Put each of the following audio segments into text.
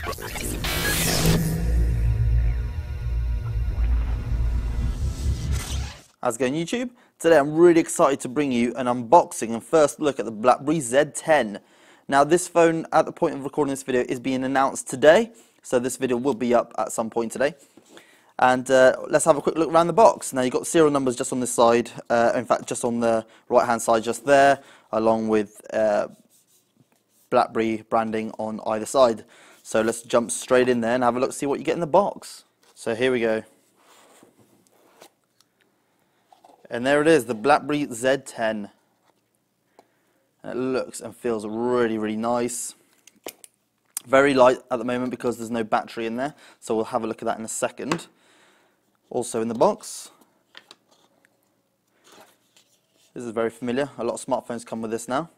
How's it going, YouTube? Today I'm really excited to bring you an unboxing and first look at the BlackBerry Z10. Now this phone, at the point of recording this video, is being announced today, so this video will be up at some point today. And let's have a quick look around the box. Now you've got serial numbers just on this side, in fact just on the right hand side just there, along with BlackBerry branding on either side. So let's jump straight in there and have a look, see what you get in the box. So here we go. And there it is, the BlackBerry Z10. And it looks and feels really, really nice. Very light at the moment because there's no battery in there, so we'll have a look at that in a second. Also in the box, this is very familiar. A lot of smartphones come with this now.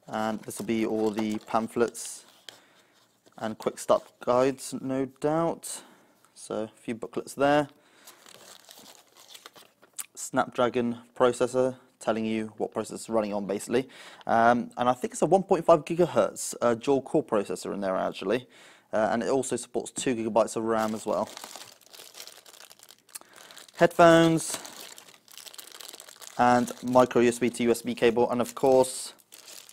And this will be all the pamphlets and quick start guides, no doubt. So a few booklets there. Snapdragon processor, telling you what processor is running on basically. And I think it's a 1.5 gigahertz dual core processor in there actually. And it also supports 2 gigabytes of RAM as well. Headphones and micro USB to USB cable, and of course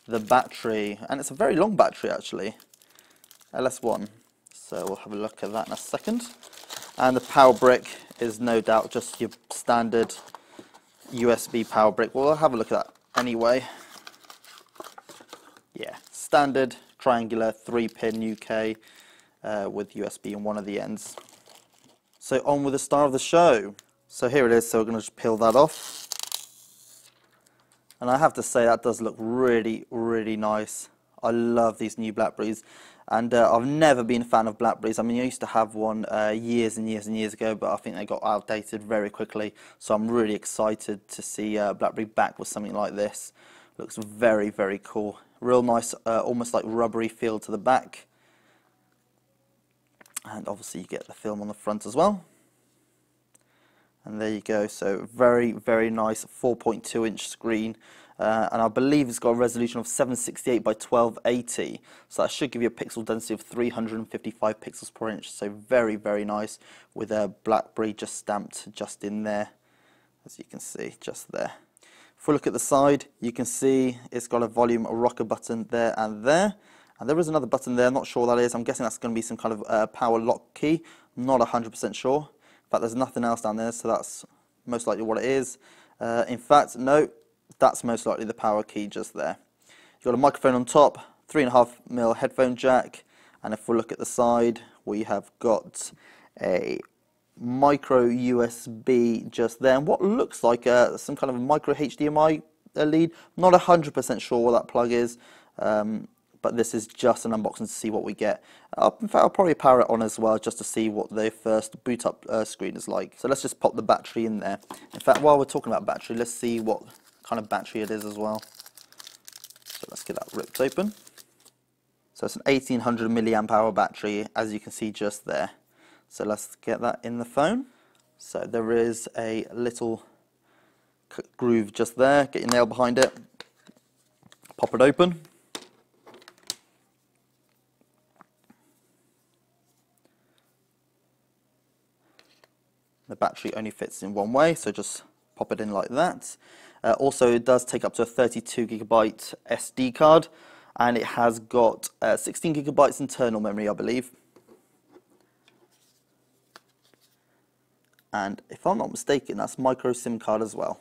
the battery. And it's a very long battery actually, LS1. So we'll have a look at that in a second. And the power brick is no doubt just your standard USB power brick. Well, we'll have a look at that anyway. Yeah, standard triangular 3-pin UK with USB on one of the ends. So on with the star of the show. So here it is, so we're going to just peel that off. And I have to say that does look really, really nice. I love these new BlackBerries. And I've never been a fan of BlackBerries. I mean, I used to have one years and years and years ago, but I think they got outdated very quickly. So I'm really excited to see BlackBerry back with something like this. Looks very, very cool. Real nice, almost like rubbery feel to the back. And obviously you get the film on the front as well. And there you go. So very, very nice 4.2 inch screen. And I believe it's got a resolution of 768 by 1280, so that should give you a pixel density of 355 pixels per inch, so very, very nice, with a BlackBerry just stamped just in there, as you can see, just there. If we look at the side, you can see it's got a volume rocker button there, and there is another button there, I'm not sure what that is. I'm guessing that's going to be some kind of power lock key, not 100% sure. In fact, there's nothing else down there, so that's most likely what it is. In fact, no. That's most likely the power key just there. You've got a microphone on top, 3.5mm headphone jack, and if we look at the side, we have got a micro USB just there, and what looks like some kind of a micro HDMI lead. Not 100% sure what that plug is, but this is just an unboxing to see what we get. In fact, I'll probably power it on as well just to see what the first boot up screen is like. So let's just pop the battery in there. In fact, while we're talking about battery, let's see what kind of battery it is as well. So let's get that ripped open. So it's an 1800 milliamp hour battery, as you can see just there. So let's get that in the phone. So there is a little groove just there. Get your nail behind it. Pop it open. The battery only fits in one way, so just pop it in like that. Also, it does take up to a 32 gigabyte SD card, and it has got 16 gigabytes internal memory, I believe. And if I'm not mistaken, that's micro SIM card as well.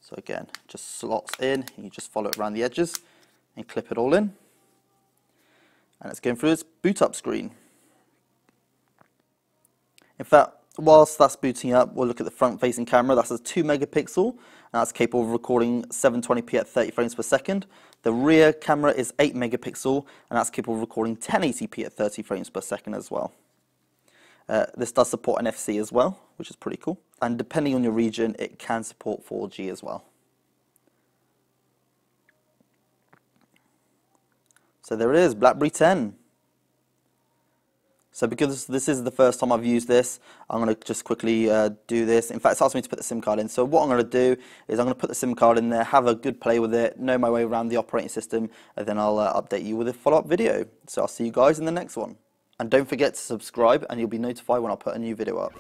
So again, just slots in, you just follow it around the edges and clip it all in. And it's going through its boot up screen. In fact, whilst that's booting up, we'll look at the front-facing camera. That's a 2 megapixel, and that's capable of recording 720p at 30 frames per second. The rear camera is 8 megapixel, and that's capable of recording 1080p at 30 frames per second as well. This does support NFC as well, which is pretty cool. And depending on your region, it can support 4G as well. So there it is, BlackBerry 10. So because this is the first time I've used this, I'm going to just quickly do this. In fact, it's asked me to put the SIM card in. So what I'm going to do is I'm going to put the SIM card in there, have a good play with it, know my way around the operating system, and then I'll update you with a follow-up video. So I'll see you guys in the next one. And don't forget to subscribe, and you'll be notified when I put a new video up.